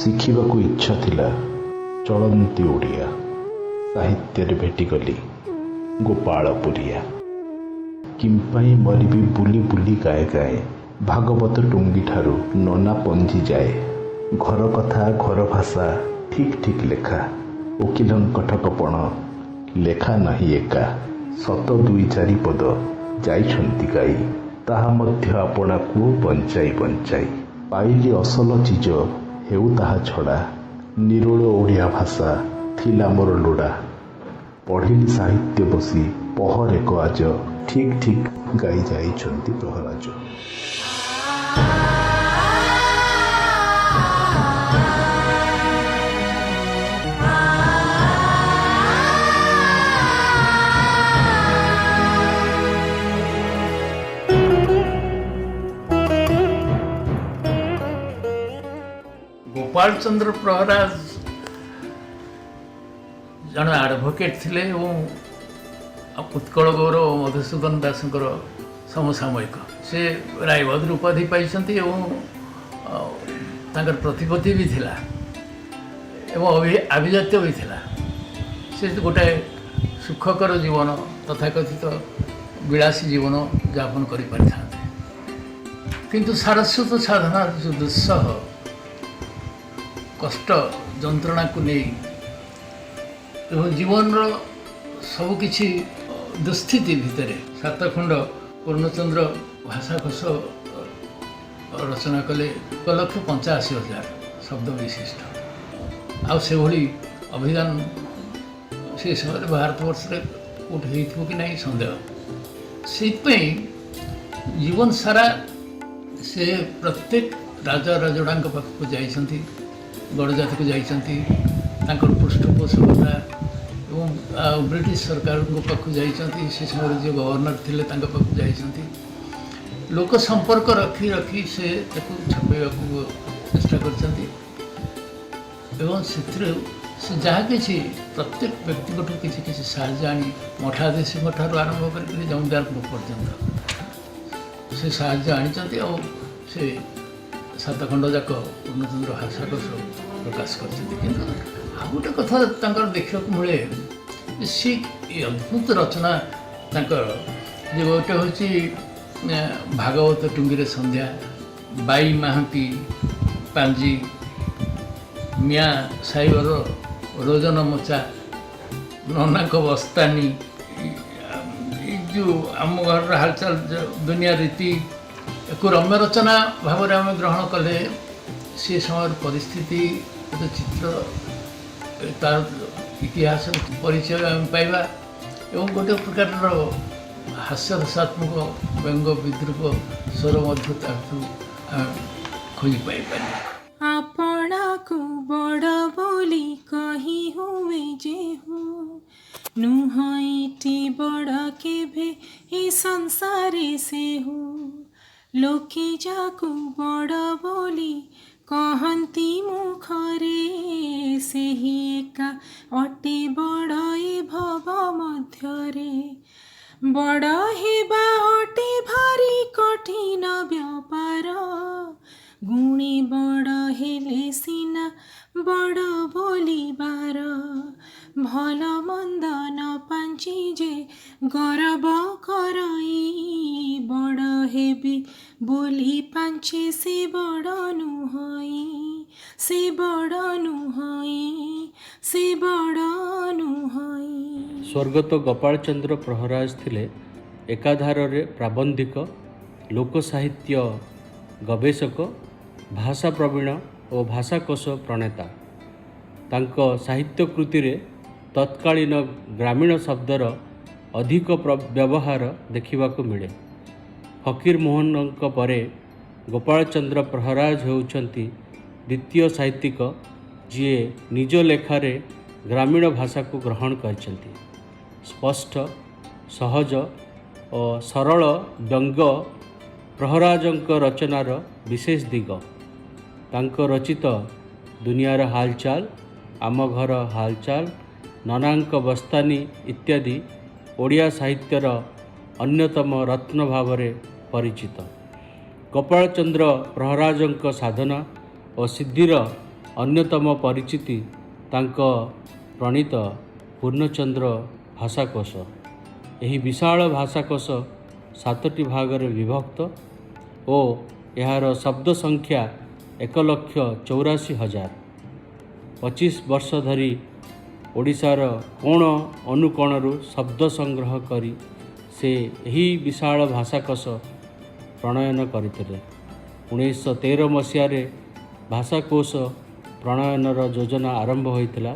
ଶିଖିବାକୁ ଇଚ୍ଛା ଥିଲା ଚଳନ୍ତି ଓଡ଼ିଆ। ସାହିତ୍ୟରେ ଭେଟିଗଲି ଗୋପାଳପୁରିଆ। କିମ୍ପାଇଁ ମରିବି ବୁଲି ବୁଲି ଗାଏ ଗାଏ, ଭାଗବତ ଟୁଙ୍ଗିଠାରୁ ନନା ପଞ୍ଜି ଯାଏ। ଘର କଥା ଘର ଭାଷା ଠିକ୍ ଠିକ୍ ଲେଖା, ଓକିଲଙ୍କ ଠକପଣ ଲେଖା ନାହିଁ ଏକା। ସତ ଦୁଇ ଚାରି ପଦ ଯାଇଛନ୍ତି ଗାଇ, ତାହା ମଧ୍ୟ ଆପଣାକୁ ବଞ୍ଚାଇ ବଞ୍ଚାଇ। ପାଇଲି ଅସଲ ଚିଜ ହେଉ ତାହା ଛଡ଼ା, ନିରୋଳ ଓଡ଼ିଆ ଭାଷା ଥିଲା ମୋର ଲୋଡ଼ା। ପଢ଼ିଲି ସାହିତ୍ୟ ବସି ପହରେକ ଆଜ, ଠିକ୍ ଠିକ୍ ଗାଇ ଯାଇଛନ୍ତି ପ୍ରହରାଜ। गोपाल चंद्र प्रहराज जन आडभोकेट थिले एवं उत्कल गौरव मधुसूदन दासंकर समसामयिक। से रायबहादुर उपाधि पाइछन्ति एवं तांकर प्रतिपत्ति भी थिला एवं अभिजात्य भी थिला। से गोटे सुखकर जीवन तथाकथित विलासी जीवन यापन करि पारिथान्ते, किंतु सारस्वत साधना जो दुस्सह कष्ट जंत्रणा को नहीं एवं जीवन सबकि दुस्थिति भितर सातखंड पूर्णचंद्र भाषाकोश रचना कले 1,85,000 शब्द विशिष्ट। आउ से भली अभिधान से समय भारतवर्ष कौटे हो कि नहीं संदेह। से जीवन सारा से प्रत्येक राजा राजड़ा पाखक जाइछन्ति, गणजाति को जाइछन्ति, तांकर पृष्ठपोषकता एवं ब्रिटिश सरकार पाखक जाइछन्ति। से समय जो गवर्नर थिले तांका पाखक जाइछन्ति। लोक संपर्क रखी रखी से ताकू छपेवाकू चेष्टा करछन्ति एवं से जहाँ किसी प्रत्येक व्यक्तिगत किसी किसी साहाय्य आनी मठाधीश ठारू आरंभ कर जमींदार पर्यंत से साहाय्य आनीचन्ति और से सातखंड जाक पूर्णचंद्र भाषाकोश प्रकाश करछन्ति। किंतु आ गोटे कथा तांकर देखा मिले, सी अद्भुत रचना तांकर जो गोटे होची भागवत टुंगीरे संध्या, बाई महांती पांजी, मियाँ साइबर रोजन मोचा, नना को बस्तानी, जो आम घर हालचाल दुनिया रीति को रम्य रचना भाव में आम ग्रहण कले से समय परिस्थिति चित्र तार इतिहास परिचय आम पाइबा एवं गोटे प्रकार हास्यरसात्मक व्यंग विद्रूप स्वर मध्य खोजी पाई। आपना को बड़ बोली कही हुए जे हो, नुहईटी बड़ केभे ए संसारे से हो। लोके जाकू बड़ बोली कहती मुखरे, से ही एका अटे बड़ ए भव मध्यरे। बड़ हेबा अटे भारी कठिन व्यापार, गुणी बड़ हेले सिना बड़ बोलिबार। भल मंद न पांची जे गरब करई, बड़ हेबी बोली पांचे से बड़ नुहई, से बड़ नुहई, से बड़ नुहई। स्वर्गत गोपाल चंद्र प्रहराज थिले एकाधार प्राबंधिक, लोक साहित्य गवेषक, भाषा प्रवीण और भाषाकोश प्रणेता। तांको साहित्य कृति रे तत्कालीन ग्रामीण शब्दर अधिक व्यवहार देखा मिले। फकीर मोहन परे गोपाल चंद्र प्रहराज होउछंती द्वितीय साहित्यिक जी निज लेखारे ग्रामीण भाषा को ग्रहण करछंती। स्पष्ट सहज और सरल व्यंग प्रहराजंक रचनार विशेष दिग। तांको रचित दुनियार हालचाल, आम घर हालचाल, ननांक बस्तानी इत्यादि ओडिया साहित्यर अन्यतम रत्न भावरे परिचित। गोपाल चंद्र प्रहराजंक साधना और सिद्धिर ଅନ୍ୟତମ ପରିଚିତି ତାଙ୍କ ପ୍ରଣୀତ ପୂର୍ଣ୍ଣଚନ୍ଦ୍ର ଭାଷାକୋଷ। ଏହି ବିଶାଳ ଭାଷାକୋଷ 7ଟି ଭାଗରେ ବିଭକ୍ତ ଓ ଏହାର ଶବ୍ଦ ସଂଖ୍ୟା 1,84,000। 25 ବର୍ଷ ଧରି ଓଡ଼ିଶାର କୋଣ ଅନୁକୋଣରୁ ଶବ୍ଦ ସଂଗ୍ରହ କରି ସେ ଏହି ବିଶାଳ ଭାଷାକୋଷ ପ୍ରଣୟନ କରିଥିଲେ। 1913 ମସିହାରେ ଭାଷାକୋଷ ପ୍ରଣୟନର ଯୋଜନା ଆରମ୍ଭ ହୋଇଥିଲା।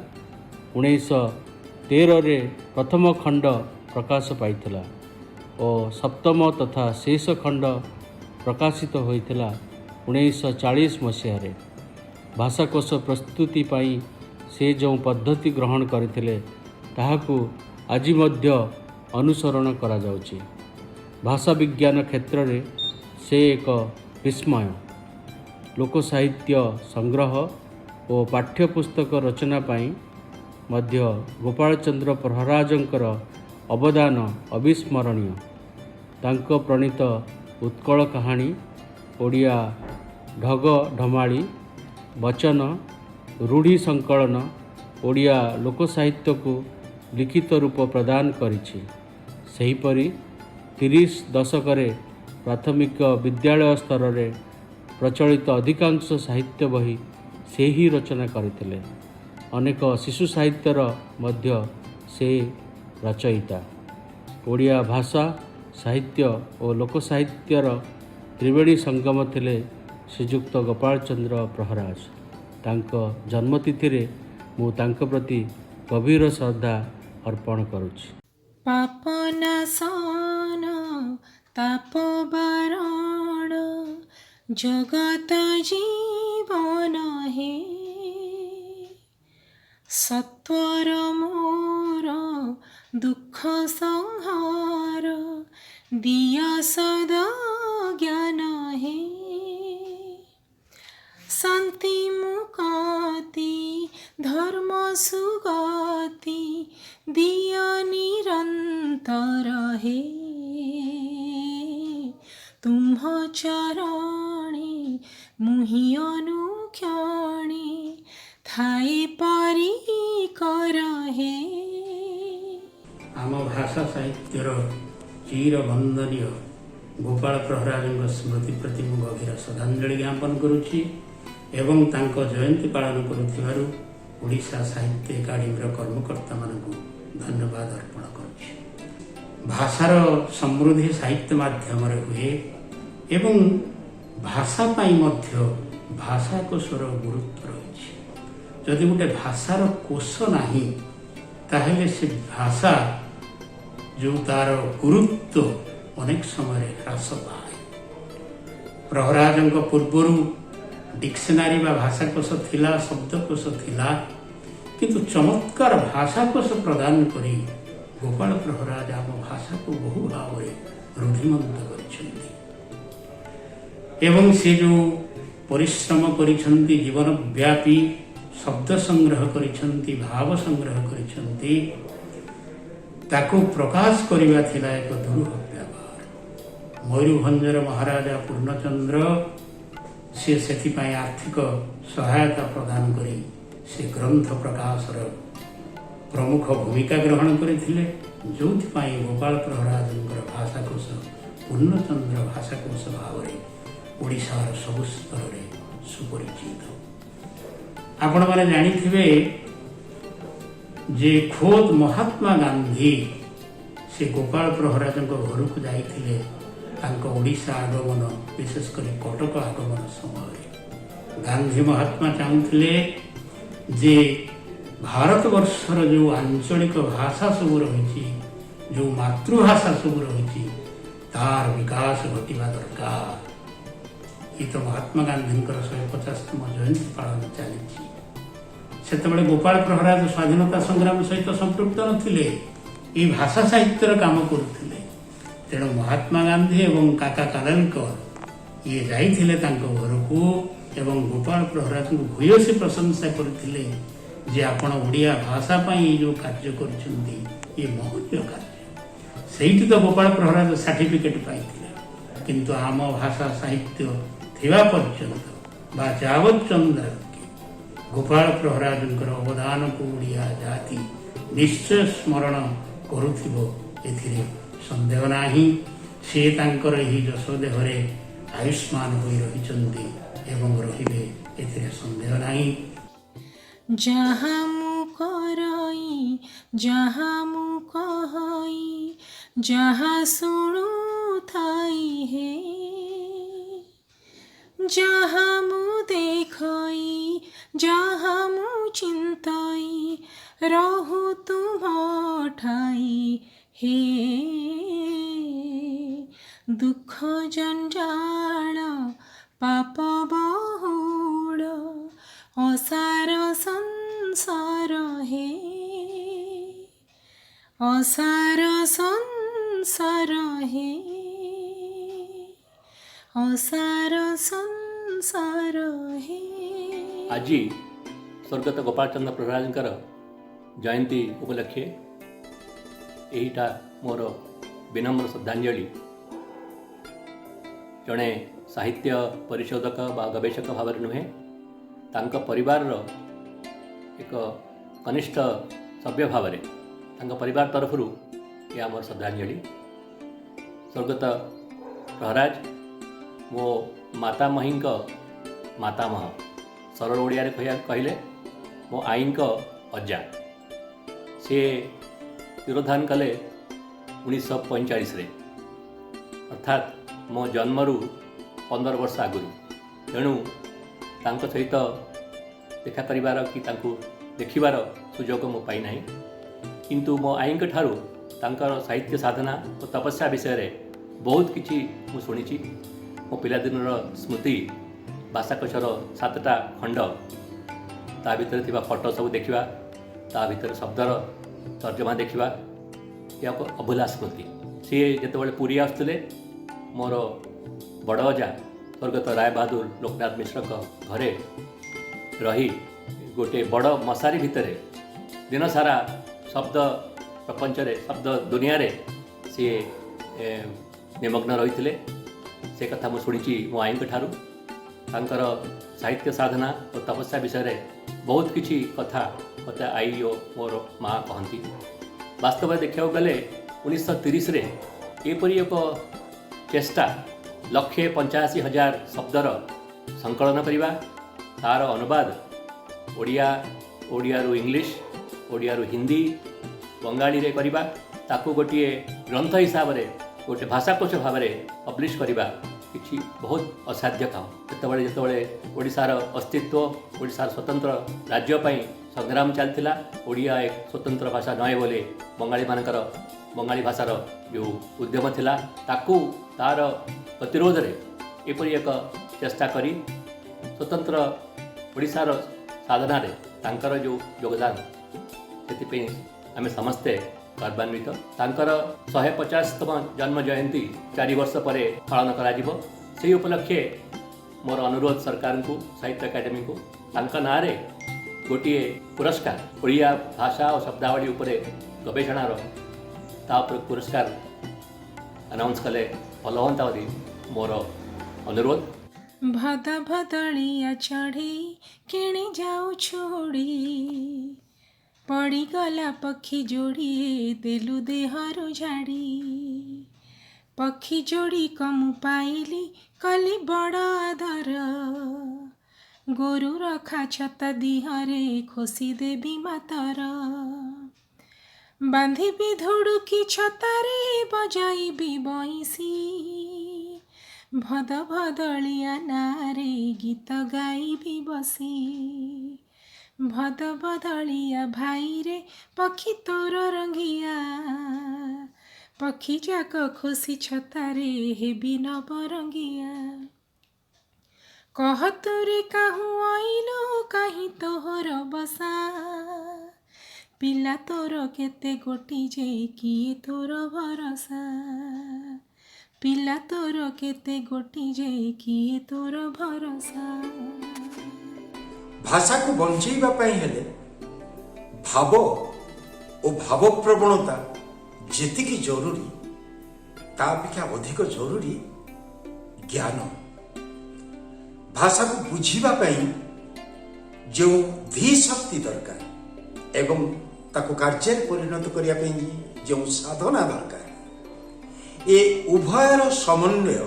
1913ରେ ପ୍ରଥମ ଖଣ୍ଡ ପ୍ରକାଶ ପାଇଥିଲା ଓ ସପ୍ତମ ତଥା ଶେଷ ଖଣ୍ଡ ପ୍ରକାଶିତ ହୋଇଥିଲା 1940 ମସିହାରେ। ଭାଷାକୋଷ ପ୍ରସ୍ତୁତି ପାଇଁ ସେ ଯେଉଁ ପଦ୍ଧତି ଗ୍ରହଣ କରିଥିଲେ ତାହାକୁ ଆଜି ମଧ୍ୟ ଅନୁସରଣ କରାଯାଉଛି। ଭାଷା ବିଜ୍ଞାନ କ୍ଷେତ୍ରରେ ସେ ଏକ ବିସ୍ମୟ। ଲୋକସାହିତ୍ୟ ସଂଗ୍ରହ ଓ ପାଠ୍ୟପୁସ୍ତକ ରଚନା ପାଇଁ ମଧ୍ୟ ଗୋପାଳଚନ୍ଦ୍ର ପ୍ରହରାଜଙ୍କର ଅବଦାନ ଅବିସ୍ମରଣୀୟ। ତାଙ୍କ ପ୍ରଣୀତ ଉତ୍କଳ କାହାଣୀ, ଓଡ଼ିଆ ଢଗ ଢମାଳି, ବଚନ, ରୂଢ଼ି ସଂକଳନ ଓଡ଼ିଆ ଲୋକସାହିତ୍ୟକୁ ଲିଖିତ ରୂପ ପ୍ରଦାନ କରିଛି। ସେହିପରି 30 ଦଶକରେ ପ୍ରାଥମିକ ବିଦ୍ୟାଳୟ ସ୍ତରରେ ପ୍ରଚଳିତ ଅଧିକାଂଶ ସାହିତ୍ୟ ବହି ସେ ହିଁ ରଚନା କରିଥିଲେ। ଅନେକ ଶିଶୁ ସାହିତ୍ୟର ମଧ୍ୟ ସେ ରଚୟିତା। ଓଡ଼ିଆ ଭାଷା, ସାହିତ୍ୟ ଓ ଲୋକସାହିତ୍ୟର ତ୍ରିବେଣୀ ସଙ୍ଗମ ଥିଲେ ଶ୍ରୀଯୁକ୍ତ ଗୋପାଳଚନ୍ଦ୍ର ପ୍ରହରାଜ। ତାଙ୍କ ଜନ୍ମତିଥିରେ ମୁଁ ତାଙ୍କ ପ୍ରତି ଗଭୀର ଶ୍ରଦ୍ଧା ଅର୍ପଣ କରୁଛି। ପାପନାଶନ ତାପବାରଣ ଜଗତ ଜୀବନ ହେ, ସତ୍ୱର ମୋର ଦୁଃଖ ସଂହାର ଦିଅ ସଦ ଜ୍ଞାନ ହେ। ଶାନ୍ତି ମୁକ୍ତି ଧର୍ମ ସୁଗତି ଦିଅ ନିରନ୍ତର ହେ। ତୁମ୍ଭ ଚରଣେ ମୁହିଁ ଅନୁକ୍ଷଣେ ଥାଇ ପରି କର ହେ। ଆମ ଭାଷା ସାହିତ୍ୟର ଚିର ବନ୍ଦନୀୟ ଗୋପାଳ ପ୍ରହରାଜଙ୍କ ସ୍ମୃତି ପ୍ରତି ମୁଁ ଗଭୀର ଶ୍ରଦ୍ଧାଞ୍ଜଳି ଜ୍ଞାପନ କରୁଛି ଏବଂ ତାଙ୍କ ଜୟନ୍ତୀ ପାଳନ କରୁଥିବାରୁ ଓଡ଼ିଶା ସାହିତ୍ୟ ଏକାଡେମୀର କର୍ମକର୍ତ୍ତାମାନଙ୍କୁ ଧନ୍ୟବାଦ ଅର୍ପଣ କରୁଛି। ଭାଷାର ସମୃଦ୍ଧି ସାହିତ୍ୟ ମାଧ୍ୟମରେ ହୁଏ ଏବଂ ଭାଷା ପାଇଁ ମଧ୍ୟ ଭାଷାକୋଷର ଗୁରୁତ୍ୱ ରହିଛି। ଯଦି ଗୋଟେ ଭାଷାର କୋଷ ନାହିଁ ତାହେଲେ ସେ ଭାଷା ଯେଉଁ ତାର ଗୁରୁତ୍ୱ ଅନେକ ସମୟରେ ହ୍ରାସ ପାଏ। ପ୍ରହରାଜଙ୍କ ପୂର୍ବରୁ ଡିକ୍ସନାରୀ ବା ଭାଷାକୋଷ ଥିଲା, ଶବ୍ଦକୋଷ ଥିଲା, କିନ୍ତୁ ଚମତ୍କାର ଭାଷାକୋଷ ପ୍ରଦାନ କରି ଗୋପାଳ ପ୍ରହରାଜ ଆମ ଭାଷାକୁ ବହୁ ଭାବରେ ରୁଢ଼ିମନ୍ତ କରିଛନ୍ତି ଏବଂ ସେ ଯେଉଁ ପରିଶ୍ରମ କରିଛନ୍ତି, ଜୀବନବ୍ୟାପୀ ଶବ୍ଦ ସଂଗ୍ରହ କରିଛନ୍ତି, ଭାବ ସଂଗ୍ରହ କରିଛନ୍ତି, ତାକୁ ପ୍ରକାଶ କରିବା ଥିଲା ଏକ ଦୁରୂହ ବ୍ୟାପାର। ମୟୂରଭଞ୍ଜର ମହାରାଜା ପୂର୍ଣ୍ଣଚନ୍ଦ୍ର ସେ ସେଥିପାଇଁ ଆର୍ଥିକ ସହାୟତା ପ୍ରଦାନ କରି ସେ ଗ୍ରନ୍ଥ ପ୍ରକାଶର ପ୍ରମୁଖ ଭୂମିକା ଗ୍ରହଣ କରିଥିଲେ, ଯେଉଁଥିପାଇଁ ଗୋପାଳ ପ୍ରହରାଜଙ୍କର ଭାଷାକୋଷ ପୂର୍ଣ୍ଣଚନ୍ଦ୍ର ଭାଷାକୋଷ ଭାବରେ ଓଡ଼ିଶାର ସବୁ ସ୍ତରରେ ସୁପରିଚିତ। ଆପଣମାନେ ଜାଣିଥିବେ ଯେ ଖୋଦ୍ ମହାତ୍ମା ଗାନ୍ଧୀ ସେ ଗୋପାଳ ପ୍ରହରାଜଙ୍କ ଘରକୁ ଯାଇଥିଲେ ତାଙ୍କ ଓଡ଼ିଶା ଆଗମନ, ବିଶେଷ କରି କଟକ ଆଗମନ ସମୟରେ। ଗାନ୍ଧୀ ମହାତ୍ମା ଚାହୁଁଥିଲେ ଯେ ଭାରତବର୍ଷର ଯେଉଁ ଆଞ୍ଚଳିକ ଭାଷା ସବୁ ରହିଛି, ଯେଉଁ ମାତୃଭାଷା ସବୁ ରହିଛି, ତାର ବିକାଶ ଘଟିବା ଦରକାର। ଏ ତ ମହାତ୍ମା ଗାନ୍ଧୀଙ୍କର 150ତମ ଜୟନ୍ତୀ ପାଳନ ଚାଲିଛି। ସେତେବେଳେ ଗୋପାଳ ପ୍ରହରାଜ ସ୍ୱାଧୀନତା ସଂଗ୍ରାମ ସହିତ ସମ୍ପୃକ୍ତ ନଥିଲେ, ଏ ଭାଷା ସାହିତ୍ୟର କାମ କରୁଥିଲେ। ତେଣୁ ମହାତ୍ମା ଗାନ୍ଧୀ ଏବଂ କାକା କାଲେଲକର ଇଏ ଯାଇଥିଲେ ତାଙ୍କ ଘରକୁ ଏବଂ ଗୋପାଳ ପ୍ରହରାଜଙ୍କୁ ଭୂୟସୀ ପ୍ରଶଂସା କରିଥିଲେ ଯେ ଆପଣ ଓଡ଼ିଆ ଭାଷା ପାଇଁ ଏ ଯେଉଁ କାର୍ଯ୍ୟ କରିଛନ୍ତି ଏ ମହନୀୟ କାର୍ଯ୍ୟ। ସେଇଠି ତ ଗୋପାଳ ପ୍ରହରାଜ ସାର୍ଟିଫିକେଟ୍ ପାଇଥିଲେ। କିନ୍ତୁ ଆମ ଭାଷା ସାହିତ୍ୟ ଥିବା ପର୍ଯ୍ୟନ୍ତ ବା ଯାବତ୍ ଚନ୍ଦ୍ର गोपाल प्रहराजंकर अवदान को ओडिया जाति निश्चय स्मरण करुथिबो एथिरे संदेह नाही। से तांकर ही जश देहरे आयुष्मान होई रहिचंती एवं रहिबे एथिरे संदेह नाही। जहाँ मु करई जहाँ मु कहई जहाँ सुनु थाई हे जहाँ मु देखई जहाँ मु चिंतई रहु तुम ठाई हे दुख जंजाल पाप बहुल असार संसार हे असार संसार हे असार संसार हे। आज स्वर्गत गोपाल चंद्र प्रहराजंकर जयंती उपलक्षे यहीटा मोर विनम्र श्रद्धांजलि। जड़े साहित्य परिशोधक बा गवेषक भाव नुहे तांका परिवार एक कनिष्ठ सभ्य भाव परिवार तरफ यह मोर श्रद्धांजलि। स्वर्गत प्रहराज मो मातामही मातामह सरल ओडिया कहले मो आई अजा। से तिरोधान कले 1945 अर्थात मो जन्मरू 15 वर्ष आगुरी। तेणु तांको सहित देखा करिवार कि तांको देखिबार सुजोग मो पाई नाही। किंतु मो आई ठारू तांकर साहित्य साधना और तपस्या विषय रे बहुत किछि मु शुणिछि। मो पिलादिनर स्मृति भाषाकोशर 7टा खंड ता भितर थिबा फोटो सब देखिबा ता भितर शब्दर तर्जमा देखिबा या अभुला स्मृति। सी जेतेबेले पुरी आसुले मोर बड़ अजा स्वर्गत राय बहादुर लोकनाथ मिश्र घरे रही गोटे बड़ मशारी भितर दिन सारा शब्द प्रपंच शब्द दुनिया रे सी निमग्न रही। से कथा मु शुणी मो आई ठारू तांकर साहित्य साधना और तपस्या विषय रे बहुत किछि कथा मत आई और मोर माँ कहती। वास्तव में देखा गले 1930 एपरी एक चेष्टा 185,000 शब्दर संकलन करवा तार अनुवाद ओडियारू इंग्लिश ओडियारू हिंदी बंगाली रे करवा ताकू गोटे ग्रंथ हिसाब से गोटे भाषाकोश भाव में पब्लिश करवा किछि बहुत असाध्य काम। जितेबाला ओडिशार अस्तित्व ओडिशार स्वतंत्र राज्य पाई संग्राम चलता ओडिया एक स्वतंत्र भाषा नए बोले बंगाली भाषार जो उद्यम थिला ताकू तार प्रतिरोध रे एपरी एक चेष्टा करी स्वतंत्र ओडिशार साधना रे तांकर जो योगदान से आम समस्ते गर्वान्वित। तांकर 150तम जन्म जयंती 4 वर्ष पर पालन करा से उपलक्षे मोर अनुरोध सरकार को साहित्य एकाडेमी को तांका नाँ रे गोटे पुरस्कार ओडिया भाषा और शब्दावली उपरे गवेषणार पुरस्कार अनाउंस कले भल हाँ मोर अनुरोध। भद भदलिया चढ़ी केणे जाऊ छोड़ी पड़ीगला पक्षी जोड़ी देलु देहरु झाड़ी पक्षी जोड़ी कमु पाइली कली बड़ आदर गोरु रखा छता दिहरे खोसी देवी मातर बांधिबी धुड़ुकी छतारे बजाइबी बइसी भद भदलिया नारे गीत गाइबी बसी भद बदलिया भाई रे पक्षी तोर रंगिया पक्षी जाक खुशी छतारे हेबी नबरंगिया कह तोरे काहू आइलो कहीं तोहर बसा पिला तोर केते गोटी जे किए तोर भरसा पिला तोर केते गोटी जे किए तोर भरसा। भाषा को बंचेबा पई हेले भाव और भाव प्रवणता जेतिकी जरूरी ता अपेक्षा अधिक जरूरी ज्ञान। भाषा को बुझीबा पई ଯେଉଁ ଧୀ ଶକ୍ତି ଦରକାର ଏବଂ ତାକୁ କାର୍ଯ୍ୟରେ ପରିଣତ କରିବା ପାଇଁ ଯେଉଁ ସାଧନା ଦରକାର, ଏ ଉଭୟର ସମନ୍ୱୟ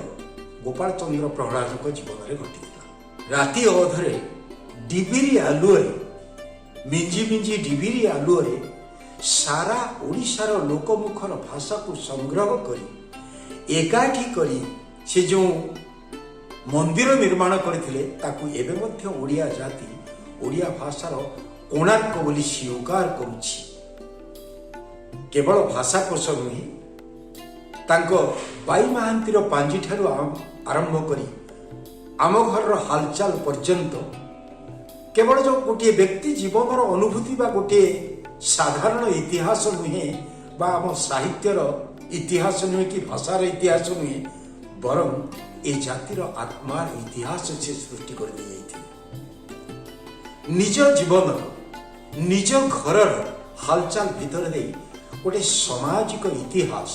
ଗୋପାଳ ଚନ୍ଦ୍ର ପ୍ରହ୍ଲାଦଙ୍କ ଜୀବନରେ ଘଟିଥିଲା। ରାତି ଅଧରେ ଡିବିରି ଆଲୁଅରେ, ମିଞ୍ଜି ମିଞ୍ଜି ଡିବିରି ଆଲୁଅରେ ସାରା ଓଡ଼ିଶାର ଲୋକମୁଖର ଭାଷାକୁ ସଂଗ୍ରହ କରି ଏକାଠି କରି ସେ ଯେଉଁ ମନ୍ଦିର ନିର୍ମାଣ କରିଥିଲେ ତାକୁ ଏବେ ମଧ୍ୟ ଓଡ଼ିଆ ଜାତି ଓଡ଼ିଆ ଭାଷାର କୋଣାର୍କ ବୋଲି ସ୍ୱୀକାର କରୁଛି। କେବଳ ଭାଷାକୋଷ ନୁହେଁ, ତାଙ୍କ ବାଇ ମହାନ୍ତିର ପାଞ୍ଜିଠାରୁ ଆରମ୍ଭ କରି ଆମ ଘରର ହାଲଚାଲ ପର୍ଯ୍ୟନ୍ତ କେବଳ ଯେଉଁ ଗୋଟିଏ ବ୍ୟକ୍ତି ଜୀବନର ଅନୁଭୂତି ବା ଗୋଟିଏ ସାଧାରଣ ଇତିହାସ ନୁହେଁ, ବା ଆମ ସାହିତ୍ୟର ଇତିହାସ ନୁହେଁ କି ଭାଷାର ଇତିହାସ ନୁହେଁ, ବରଂ ଏ ଜାତିର ଆତ୍ମାର ଇତିହାସ ସେ ସୃଷ୍ଟି କରିଦେଇଯାଇଥିଲେ। ନିଜ ଜୀବନର ନିଜ ଘରର ହାଲଚାଲ ଭିତରେ ଦେଇ ଗୋଟେ ସାମାଜିକ ଇତିହାସ,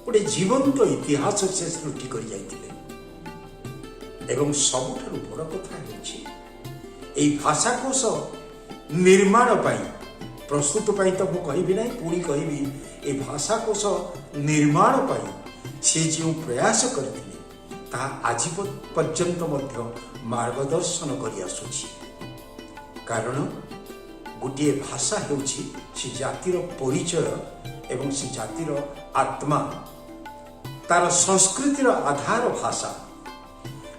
ଗୋଟେ ଜୀବନ୍ତ ଇତିହାସ ସେ ସୃଷ୍ଟି କରି ଯାଇଥିଲେ। ଏବଂ ସବୁଠାରୁ ବଡ଼ କଥା ହେଉଛି ଏହି ଭାଷାକୋଷ ନିର୍ମାଣ ପାଇଁ, ପ୍ରସ୍ତୁତ ପାଇଁ ତ ମୁଁ କହିବି ନାହିଁ, ପୁଣି କହିବି ଏ ଭାଷାକୋଷ ନିର୍ମାଣ ପାଇଁ ସେ ଯେଉଁ ପ୍ରୟାସ କରିଥିଲେ ତାହା ଆଜି ପର୍ଯ୍ୟନ୍ତ ମଧ୍ୟ ମାର୍ଗଦର୍ଶନ କରିଆସୁଛି। କାରଣ ଗୋଟିଏ ଭାଷା ହେଉଛି ସେ ଜାତିର ପରିଚୟ ଏବଂ ସେ ଜାତିର ଆତ୍ମା, ତାର ସଂସ୍କୃତିର ଆଧାର ଭାଷା,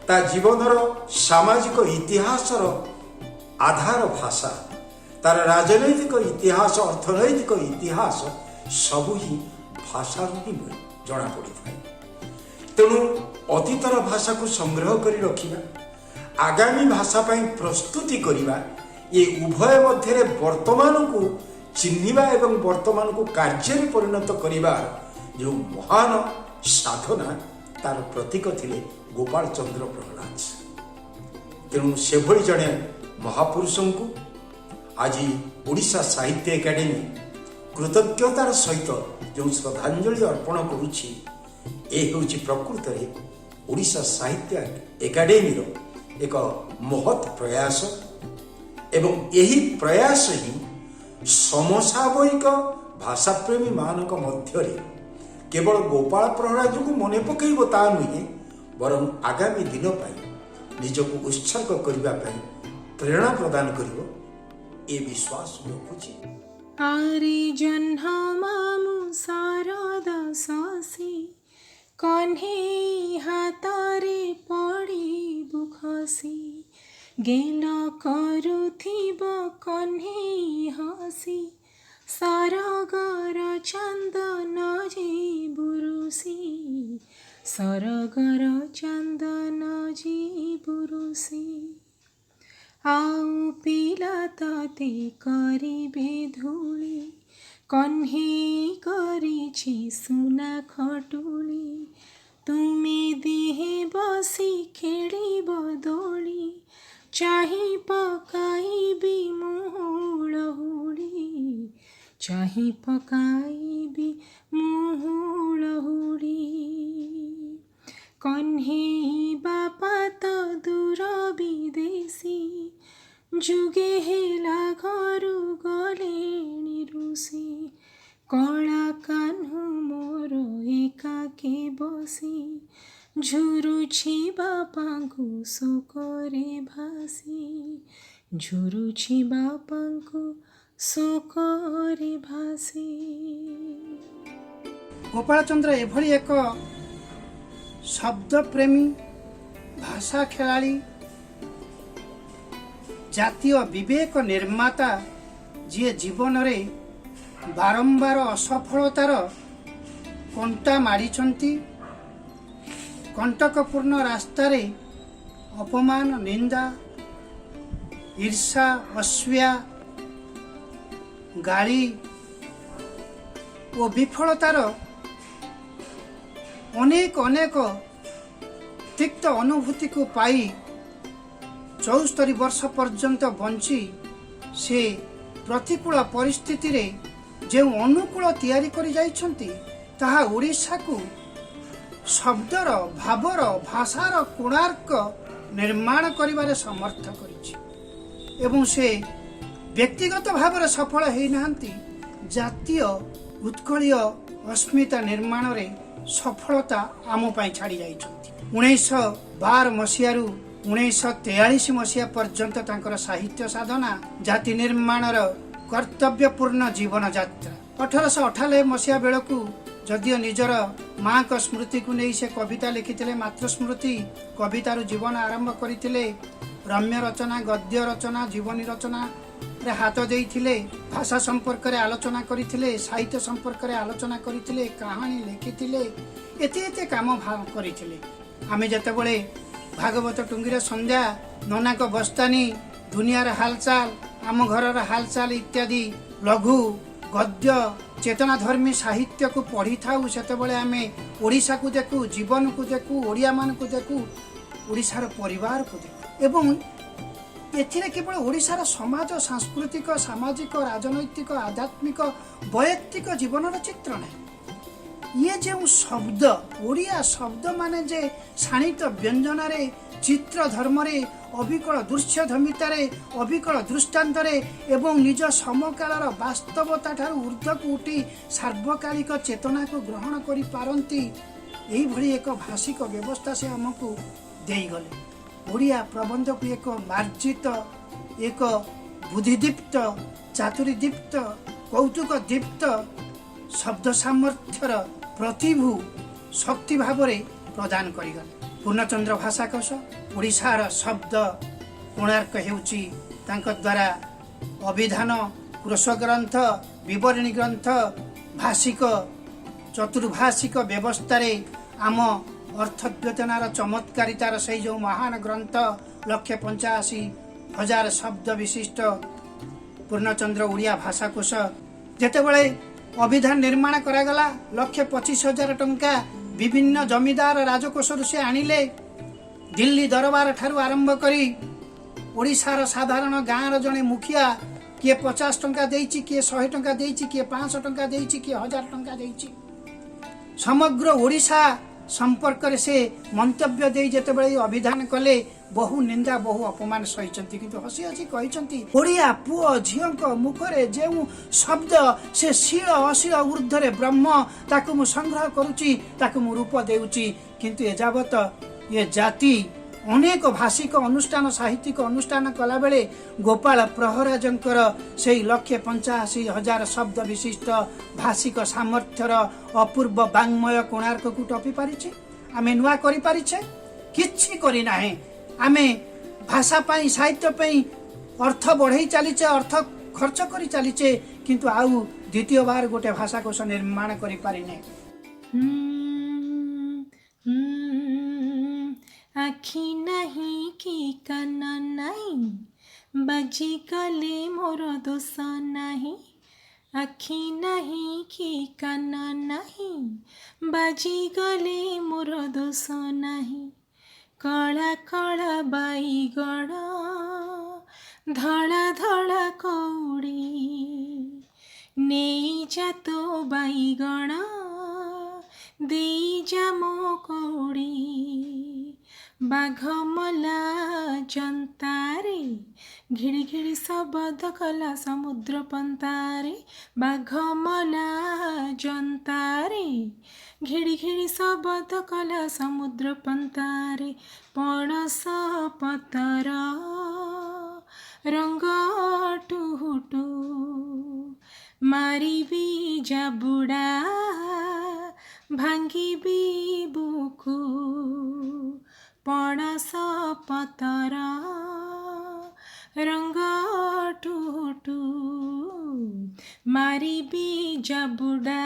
ତା ଜୀବନର ସାମାଜିକ ଇତିହାସର ଆଧାର ଭାଷା, ତାର ରାଜନୈତିକ ଇତିହାସ, ଅର୍ଥନୈତିକ ଇତିହାସ ସବୁ ହିଁ ଭାଷାରୁ ହିଁ ଜଣାପଡ଼ିଥାଏ। ତେଣୁ ଅତୀତର ଭାଷାକୁ ସଂଗ୍ରହ କରି ରଖିବା, ଆଗାମୀ ଭାଷା ପାଇଁ ପ୍ରସ୍ତୁତି କରିବା, ଏ ଉଭୟ ମଧ୍ୟରେ ବର୍ତ୍ତମାନକୁ ଚିହ୍ନିବା ଏବଂ ବର୍ତ୍ତମାନକୁ କାର୍ଯ୍ୟରେ ପରିଣତ କରିବା ଯେଉଁ ମହାନ ସାଧନା, ତାର ପ୍ରତୀକ ଥିଲେ ଗୋପାଳ ଚନ୍ଦ୍ର ପ୍ରହ୍ଲାଦ। ତେଣୁ ସେଭଳି ଜଣେ ମହାପୁରୁଷଙ୍କୁ ଆଜି ଓଡ଼ିଶା ସାହିତ୍ୟ ଏକାଡେମୀ କୃତଜ୍ଞତାର ସହିତ ଯେଉଁ ଶ୍ରଦ୍ଧାଞ୍ଜଳି ଅର୍ପଣ କରୁଛି, ଏ ହେଉଛି ପ୍ରକୃତରେ ଓଡ଼ିଶା ସାହିତ୍ୟ ଏକାଡେମୀର ଏକ ମହତ୍ ପ୍ରୟାସ। ଏବଂ ଏହି ପ୍ରୟାସ ହିଁ ସମସାମୟିକ ଭାଷାପ୍ରେମୀ ମାନଙ୍କ ମଧ୍ୟରେ କେବଳ ଗୋପାଳ ପ୍ରହ୍ଲାଦଙ୍କୁ ମନେ ପକାଇବ ତା ନୁହେଁ, ବରଂ ଆଗାମୀ ଦିନ ପାଇଁ ନିଜକୁ ଉତ୍ସର୍ଗ କରିବା ପାଇଁ ପ୍ରେରଣା ପ୍ରଦାନ କରିବ, ଏ ବିଶ୍ୱାସ ରଖୁଛି। ଆରେ ଜହ୍ନ ମାମୁ ଶରଦ ଶଶୀ, କହ୍ନେଇ ହାତରେ ପଡ଼ିବୁ ଖସି, ଗେଲ କରୁଥିବ କହ୍ନେଇ ହସି, ସରଗର ଚନ୍ଦନ ଯିବୁ ରୁଷି, ସରଗର ଚନ୍ଦନ ଯିବୁ ରୁଷି। ଆଉ ପିଲା ତତେ କରିବେ ଧୂଳି, କହ୍ନେଇ କରିଛି ସୁନା ଖଟୁଳି, ତୁମେ ଦିହେଁ ବସି ଖେଳିବ ଦୋଳି, ଚାହିଁ ପକାଇବି ମୂଳ ହୁଡ଼ି, ଚାହିଁ ପକାଇବି ମୂଳ ହୁଡ଼ି। କହ୍ନେଇ ବାପା ତ ଦୂର ବିଦେଶୀ, ଯୁଗେ ହେଲା ଘରୁ ଗଲେଣି ରୁଷି, କଳା କାହ୍ନୁ ମୋର ଏକାକେ ବସି, ଝୁରୁଛି ବାପାଙ୍କୁ ଶୋକରେ ଭାସି, ଝୁରୁଛି ବାପାଙ୍କୁ ଶୋକରେ ଭାସି। ଗୋପାଳଚନ୍ଦ୍ର ଏଭଳି ଏକ ଶବ୍ଦପ୍ରେମୀ, ଭାଷା ଖେଳାଳି, ଜାତୀୟ ବିବେକ ନିର୍ମାତା, ଯିଏ ଜୀବନରେ ବାରମ୍ବାର ଅସଫଳତାର କଣ୍ଟା ମାଡ଼ିଛନ୍ତି। କଣ୍ଟକପୂର୍ଣ୍ଣ ରାସ୍ତାରେ ଅପମାନ, ନିନ୍ଦା, ଈର୍ଷା, ଅସୂୟା, ଗାଳି ଓ ବିଫଳତାର ଅନେକ ତିକ୍ତ ଅନୁଭୂତିକୁ ପାଇ 74 ବର୍ଷ ପର୍ଯ୍ୟନ୍ତ ବଞ୍ଚି ସେ ପ୍ରତିକୂଳ ପରିସ୍ଥିତିରେ ଯେଉଁ ଅନୁକୂଳ ତିଆରି କରି ଯାଇଛନ୍ତି, ତାହା ଓଡ଼ିଶାକୁ ଶବ୍ଦର, ଭାବର, ଭାଷାର କୋଣାର୍କ ନିର୍ମାଣ କରିବାରେ ସମର୍ଥ କରିଛି। ଏବଂ ସେ ବ୍ୟକ୍ତିଗତ ଭାବରେ ସଫଳ ହେଇନାହାନ୍ତି, ଜାତୀୟ ଉତ୍କଳୀୟ ଅସ୍ମିତା ନିର୍ମାଣରେ ସଫଳତା ଆମ ପାଇଁ ଛାଡ଼ି ଯାଇଛନ୍ତି। 1912 ମସିହାରୁ 1943 ମସିହା ପର୍ଯ୍ୟନ୍ତ ତାଙ୍କର ସାହିତ୍ୟ ସାଧନା ଜାତି ନିର୍ମାଣର କର୍ତ୍ତବ୍ୟପୂର୍ଣ୍ଣ ଜୀବନ ଯାତ୍ରା। 1898 ମସିହା ବେଳକୁ ଯଦିଓ ନିଜର ମାଙ୍କ ସ୍ମୃତିକୁ ନେଇ ସେ କବିତା ଲେଖିଥିଲେ, ମାତୃସ୍ମୃତି କବିତାରୁ ଜୀବନ ଆରମ୍ଭ କରିଥିଲେ, ରମ୍ୟ ରଚନା, ଗଦ୍ୟ ରଚନା, ଜୀବନୀ ରଚନାରେ ହାତ ଦେଇଥିଲେ, ଭାଷା ସମ୍ପର୍କରେ ଆଲୋଚନା କରିଥିଲେ, ସାହିତ୍ୟ ସମ୍ପର୍କରେ ଆଲୋଚନା କରିଥିଲେ, କାହାଣୀ ଲେଖିଥିଲେ, ଏତେ କାମ କରିଥିଲେ। ଆମେ ଯେତେବେଳେ ଭାଗବତ ଟୁଙ୍ଗିର ସନ୍ଧ୍ୟା, ନନାଙ୍କ ବସ୍ତାନୀ, ଦୁନିଆର ହାଲଚାଲ, ଆମ ଘରର ହାଲଚାଲ ଇତ୍ୟାଦି ଲଘୁ ଗଦ୍ୟ ଚେତନାଧର୍ମୀ ସାହିତ୍ୟକୁ ପଢ଼ିଥାଉ, ସେତେବେଳେ ଆମେ ଓଡ଼ିଶାକୁ ଦେଖୁ, ଜୀବନକୁ ଦେଖୁ, ଓଡ଼ିଆମାନଙ୍କୁ ଦେଖୁ, ଓଡ଼ିଶାର ପରିବାରକୁ ଦେଖୁ। ଏବଂ ଏଥିରେ କେବଳ ଓଡ଼ିଶାର ସମାଜ, ସାଂସ୍କୃତିକ, ସାମାଜିକ, ରାଜନୈତିକ, ଆଧ୍ୟାତ୍ମିକ, ବୈୟକ୍ତିକ ଜୀବନର ଚିତ୍ର ନାହିଁ। ଇଏ ଯେଉଁ ଶବ୍ଦ, ଓଡ଼ିଆ ଶବ୍ଦ ମାନେ ଯେ ଶାଣିତ ବ୍ୟଞ୍ଜନାରେ, ଚିତ୍ର ଧର୍ମରେ, ଅବିକଳ ଦୃଶ୍ୟଧମିତାରେ, ଅବିକଳ ଦୃଷ୍ଟାନ୍ତରେ ଏବଂ ନିଜ ସମକାଳର ବାସ୍ତବତା ଠାରୁ ଊର୍ଦ୍ଧ୍ୱକୁ ଉଠି ସାର୍ବକାଳିକ ଚେତନାକୁ ଗ୍ରହଣ କରିପାରନ୍ତି, ଏଇଭଳି ଏକ ଭାଷିକ ବ୍ୟବସ୍ଥା ସେ ଆମକୁ ଦେଇଗଲେ। ଓଡ଼ିଆ ପ୍ରବନ୍ଧକୁ ଏକ ମାର୍ଜିତ, ଏକ ବୁଦ୍ଧିଦୀପ୍ତ, ଚାତୁରୀଦୀପ୍ତ, କୌତୁକ ଦୀପ୍ତ ଶବ୍ଦ ସାମର୍ଥ୍ୟର ପ୍ରତିଭୁ ଶକ୍ତି ଭାବରେ ପ୍ରଦାନ କରିଗଲେ। ପୂର୍ଣ୍ଣଚନ୍ଦ୍ର ଭାଷାକୋଷ ଓଡ଼ିଶାର ଶବ୍ଦ କୋଣାର୍କ ହେଉଛି ତାଙ୍କ ଦ୍ୱାରା ଅଭିଧାନ, କୃଷ ଗ୍ରନ୍ଥ, ବିବରଣୀ ଗ୍ରନ୍ଥ, ଭାଷିକ ଚତୁର୍ଭାଷିକ ବ୍ୟବସ୍ଥାରେ ଆମ ଅର୍ଥଦ୍ୟୋତନାର ଚମତ୍କାରିତାର ସେଇ ଯେଉଁ ମହାନ ଗ୍ରନ୍ଥ 185,000 ଶବ୍ଦ ବିଶିଷ୍ଟ ପୂର୍ଣ୍ଣଚନ୍ଦ୍ର ଓଡ଼ିଆ ଭାଷାକୋଷ, ଯେତେବେଳେ ଅଭିଧାନ ନିର୍ମାଣ କରାଗଲା, 125,000 ଟଙ୍କା ବିଭିନ୍ନ ଜମିଦାର ରାଜକୋଷରୁ ସେ ଆଣିଲେ। ଦିଲ୍ଲୀ ଦରବାର ଠାରୁ ଆରମ୍ଭ କରି ଓଡ଼ିଶାର ସାଧାରଣ ଗାଁର ଜଣେ ମୁଖିଆ କିଏ 50 ଟଙ୍କା ଦେଇଛି, କିଏ 100 ଟଙ୍କା ଦେଇଛି, କିଏ 500 ଟଙ୍କା ଦେଇଛି, କିଏ 1000 ଟଙ୍କା ଦେଇଛି, ସମଗ୍ର ଓଡ଼ିଶା ସମ୍ପର୍କରେ ସେ ମନ୍ତବ୍ୟ ଦେଇ ଯେତେବେଳେ ଅଭିଧାନ କଲେ, ବହୁ ନିନ୍ଦା, ବହୁ ଅପମାନ ସହିଛନ୍ତି, କିନ୍ତୁ ହସି ହସି କହିଛନ୍ତି, ଓଡ଼ିଆ ପୁଅ ଝିଅଙ୍କ ମୁଖରେ ଯେଉଁ ଶବ୍ଦ, ସେ ଶୀଳ ଅଶୀଳ ଊର୍ଦ୍ଧ୍ୱରେ ବ୍ରହ୍ମ, ତାକୁ ମୁଁ ସଂଗ୍ରହ କରୁଛି, ତାକୁ ମୁଁ ରୂପ ଦେଉଛି। କିନ୍ତୁ ଏଯାବତ ଏ ଜାତି ଅନେକ ଭାଷିକ ଅନୁଷ୍ଠାନ, ସାହିତ୍ୟିକ ଅନୁଷ୍ଠାନ କଲାବେଳେ ଗୋପାଳ ପ୍ରହରାଜଙ୍କର ସେଇ 185,000 ଶବ୍ଦ ବିଶିଷ୍ଟ ଭାଷିକ ସାମର୍ଥ୍ୟର ଅପୂର୍ବ ବାଙ୍ଗ୍ମୟ କୋଣାର୍କକୁ ଟପି ପାରିଛେ? ଆମେ ନୂଆ କରିପାରିଛେ? କିଛି କରିନାହେଁ। ଆମେ ଭାଷା ପାଇଁ, ସାହିତ୍ୟ ପାଇଁ ଅର୍ଥ ବଢ଼େଇ ଚାଲିଛେ, ଅର୍ଥ ଖର୍ଚ୍ଚ କରି ଚାଲିଛେ, କିନ୍ତୁ ଆଉ ଦ୍ୱିତୀୟବାର ଗୋଟେ ଭାଷାକୋଷ ନିର୍ମାଣ କରିପାରିନେ। ଆଖି ନାହିଁ କି କାନ ନାହିଁ, ବାଜିଗଲେ ମୋର ଦୋଷ ନାହିଁ। ଆଖି ନାହିଁ କି କାନ ନାହିଁ, ବାଜିଗଲେ ମୋର ଦୋଷ ନାହିଁ। କଳା କଳା ବାଇଗଣ, ଧଳା ଧଳା କଉଡ଼ି, ନେଇଯା ତୋ ବାଇଗଣ, ଦେଇଯା ମୋ କଉଡ଼ି। ବାଘ ମଲା ଜନ୍ତାରେ, ଘିଡ଼ି ଘିଡ଼ି ଶବଦ କଲା ସମୁଦ୍ର ପନ୍ତାରେ। ବାଘ ମଲା ଜନ୍ତାରେ, ଘିଡ଼ି ଘିଡ଼ି ଶବଦ କଲା ସମୁଦ୍ର ପନ୍ତାରେ। ପଣସ ପତର ରଙ୍ଗ ଟୁହୁଟୁ, ମାରିବି ଜାବୁଡ଼ା, ଭାଙ୍ଗିବି ବୁକୁ। ପଣସ ପତର ରଙ୍ଗ ଟୁଟୁ, ମାରିବି ଜାବୁଡ଼ା,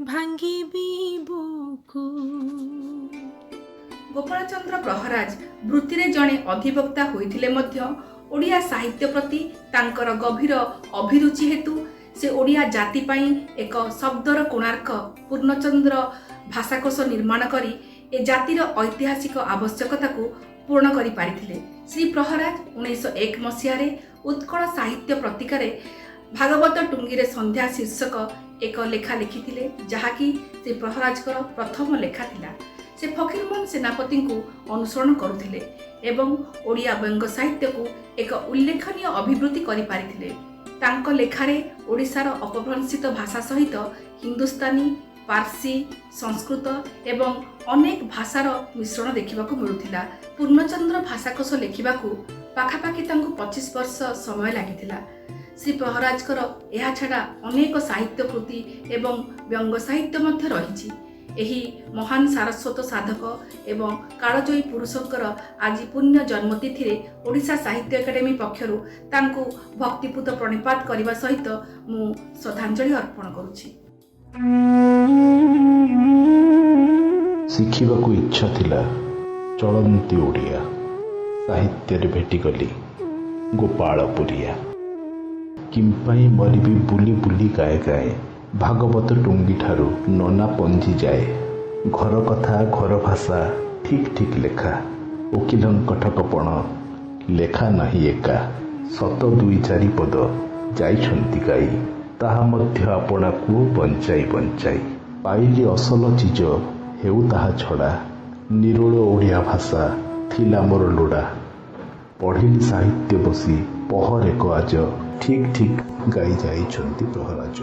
ଭାଙ୍ଗିବି ବୁକୁ। ଗୋପାଳଚନ୍ଦ୍ର ପ୍ରହରାଜ ବୃତ୍ତିରେ ଜଣେ ଅଧିବକ୍ତା ହୋଇଥିଲେ ମଧ୍ୟ ଓଡ଼ିଆ ସାହିତ୍ୟ ପ୍ରତି ତାଙ୍କର ଗଭୀର ଅଭିରୁଚି ହେତୁ ସେ ଓଡ଼ିଆ ଜାତି ପାଇଁ ଏକ ଶବ୍ଦର କୋଣାର୍କ ପୂର୍ଣ୍ଣଚନ୍ଦ୍ର ଭାଷାକୋଷ ନିର୍ମାଣ କରି ଏ ଜାତିର ଐତିହାସିକ ଆବଶ୍ୟକତାକୁ ପୂରଣ କରିପାରିଥିଲେ। ଶ୍ରୀ ପ୍ରହରାଜ 1901 ମସିହାରେ ଉତ୍କଳ ସାହିତ୍ୟ ପତ୍ରିକାରେ ଭାଗବତ ଟୁଙ୍ଗିରେ ସନ୍ଧ୍ୟା ଶୀର୍ଷକ ଏକ ଲେଖା ଲେଖିଥିଲେ, ଯାହାକି ଶ୍ରୀ ପ୍ରହରାଜଙ୍କର ପ୍ରଥମ ଲେଖା ଥିଲା। ସେ ଫକୀରମୋହନ ସେନାପତିଙ୍କୁ ଅନୁସରଣ କରୁଥିଲେ ଏବଂ ଓଡ଼ିଆ ବ୍ୟଙ୍ଗ ସାହିତ୍ୟକୁ ଏକ ଉଲ୍ଲେଖନୀୟ ଅଭିବୃଦ୍ଧି କରିପାରିଥିଲେ। ତାଙ୍କ ଲେଖାରେ ଓଡ଼ିଶାର ଅପଭ୍ରଂଶିତ ଭାଷା ସହିତ ହିନ୍ଦୁସ୍ତାନୀ, ପାର୍ସୀ, ସଂସ୍କୃତ ଏବଂ ଅନେକ ଭାଷାର ମିଶ୍ରଣ ଦେଖିବାକୁ ମିଳୁଥିଲା। ପୂର୍ଣ୍ଣଚନ୍ଦ୍ର ଭାଷାକୋଷ ଲେଖିବାକୁ ପାଖାପାଖି ତାଙ୍କୁ 25 ବର୍ଷ ସମୟ ଲାଗିଥିଲା। ଶ୍ରୀ ପ୍ରହରାଜଙ୍କର ଏହାଛଡ଼ା ଅନେକ ସାହିତ୍ୟ କୃତି ଏବଂ ବ୍ୟଙ୍ଗ ସାହିତ୍ୟ ମଧ୍ୟ ରହିଛି। ଏହି ମହାନ ସାରସ୍ୱତ ସାଧକ ଏବଂ କାଳଜୟୀ ପୁରୁଷଙ୍କର ଆଜି ପୁଣ୍ୟ ଜନ୍ମତିଥିରେ ଓଡ଼ିଶା ସାହିତ୍ୟ ଏକାଡେମୀ ପକ୍ଷରୁ ତାଙ୍କୁ ଭକ୍ତିପୂତ ପ୍ରଣିପାତ କରିବା ସହିତ ମୁଁ ଶ୍ରଦ୍ଧାଞ୍ଜଳି ଅର୍ପଣ କରୁଛି। ଶିଖିବାକୁ ଇଚ୍ଛା ଥିଲା ଚଳନ୍ତି ଓଡ଼ିଆ, ସାହିତ୍ୟରେ ଭେଟିଗଲି ଗୋପାଳପୁରିଆ। କିମ୍ପାଇଁ ମରିବି ବୁଲି ବୁଲି ଗାଏ ଗାଏ, ଭାଗବତ ଟୁଙ୍ଗିଠାରୁ ନନା ପଞ୍ଜି ଯାଏ। ଘର କଥା ଘର ଭାଷା ଠିକ୍ ଠିକ୍ ଲେଖା, ଓକିଲଙ୍କ ଠକପଣ ଲେଖା ନାହିଁ ଏକା। ସତ 2-4 ପଦ ଯାଇଛନ୍ତି ଗାଇ, ତାହା ମଧ୍ୟ ଆପଣାକୁ ବଞ୍ଚାଇ ବଞ୍ଚାଇ। ପାଇଲି ଅସଲ ଚିଜ ହେଉ ତାହା ଛଡ଼ା, ନିରୋଳ ଓଡ଼ିଆ ଭାଷା ଥିଲା ମୋର ଲୋଡ଼ା। ପଢ଼ିଲି ସାହିତ୍ୟ ବସି ପହରେକ ଆଜ, ଠିକ୍ ଠିକ୍ ଗାଇ ଯାଇଛନ୍ତି ପ୍ରହରାଜ।